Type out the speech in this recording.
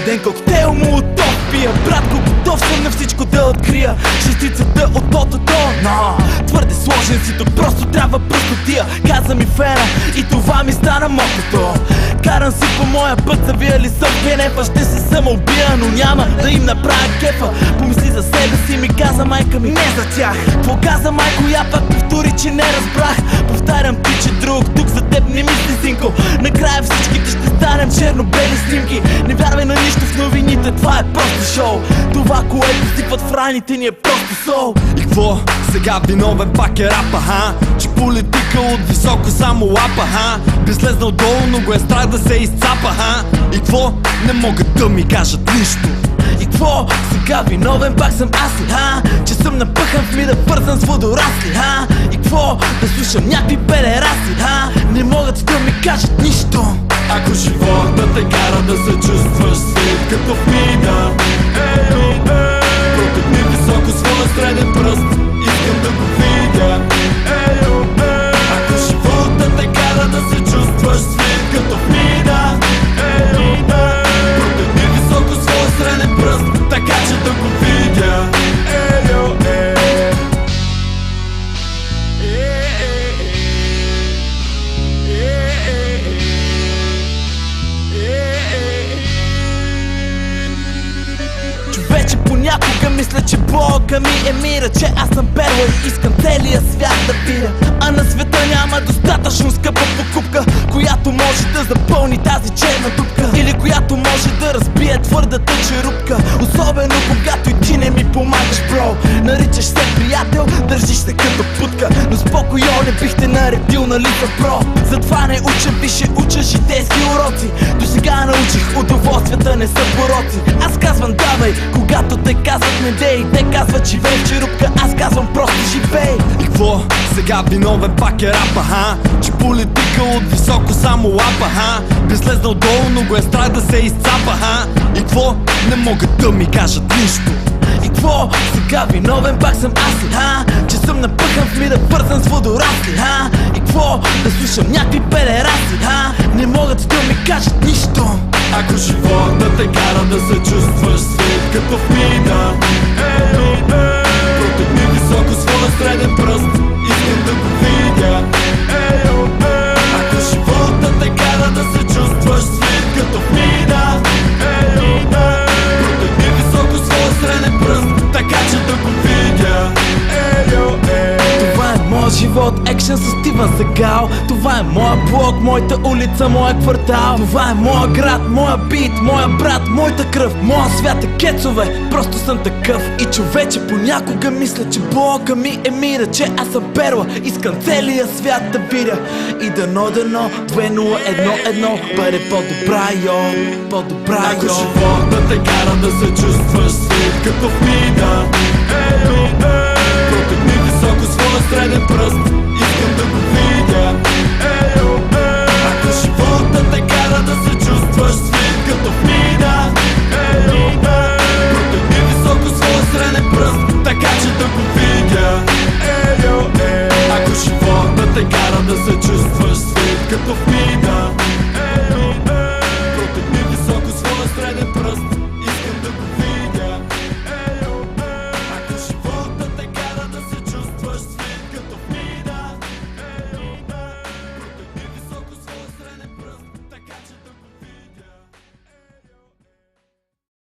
ден коктейл молотов пия. Братко, готов съм на всичко да открия. Шестицата от тотото, но твърде сложен си тук, просто трябва простотия. Каза ми фена и това ми стана мотото. Карам си по моя път, завияли съм генефа. Ще се самоубия, но няма да им направя кефа. Помисли за себе си, ми каза майка ми, не за тях. Какво каза майко, я пак повтори, че не разбрах. Повтарям ти, че друг тук за теб не мисли, синко. Накрая всичките ще станем черно-бели снимки. Не вярвай на нищо в новините, това е просто шоу. Това, което сипват в раните ни е просто сол. И какво? Сега виновен пак е рапа, ха? Че политика от високо само лапа, ха? Би слезнал долу, но го е страх да се изцапа, ха? И какво? Не могат да ми кажат нищо. И какво? Сега виновен пак съм аз ли, ха? Че съм напъхан в мида, вързан с водорасли, ха? И какво? Да слушам някакви педераси, ха? Не могат да ми кажат нищо. Ако живота те кара да се чувстваш свит като в мина, протегни високо своя среден пръст, искам да го видя. Ако живота те кара да се чувстваш свит като в мина, протегни високо своя среден пръст, така че да го видя. Вече понякога мисля, че Бога ми е мира, че аз съм перла и искам целия свят да видя. А на света няма достатъчно скъпа покупка, която може да запълни тази черна дупка, или която може да разбие твърдата черупка. Особено когато и ти не ми помагаш, бро. Наричаш се приятел, държиш се като путка, но спокойно не бих те наредил на лица, бро. Затова не уча, више уча житейски уроци. До сега научих, удоволствията не са пороци. Аз казвам давай, когато те казват не дей. Те казват живей в черупка, аз казвам просто живей. И какво? Сега виновен пак е рапа, ха? Че политика от високо само лапа, ха? Би слезнал долу, но го е страх да се изцапа, ха? И какво? Не могат да ми кажат нищо. И какво? Сега виновен пак съм аз ли, ха? Че съм напъхан в мира, вързан с водорасли, ха? И какво? Да слушам някакви педераси, ха? Не могат да ми кажат нищо. Ако живота те кара да се чувстваш свит като в мина, протегни високо своя среден пръст, искам да го видя. Ако живота те кара да се чувстваш свит като в мина, протегни високо своя среден пръст, така че да го видя. Това е моят живот, екшен с Стивън Сегал. Това е моя блок, моята улица, моя квартал. Това е моя град, моя бит, моя брат, моята кръв. Моя свят е кецове, просто съм такъв. И човече понякога мисля, че Бога ми е мира, че аз съм перла, искам целия свят да видя. И дано 2011 бъде по-добра, йо, по-добра, йо. Ако живота те кара да се чувстваш свит като в мина, протегни високо своя среден пръст, искам да го видя. Ако живота те кара да се чувстваш свит като в мина, протегни високо своя среден пръст, така че да го видя. Ако живота те кара да се чувстваш свит като в мина,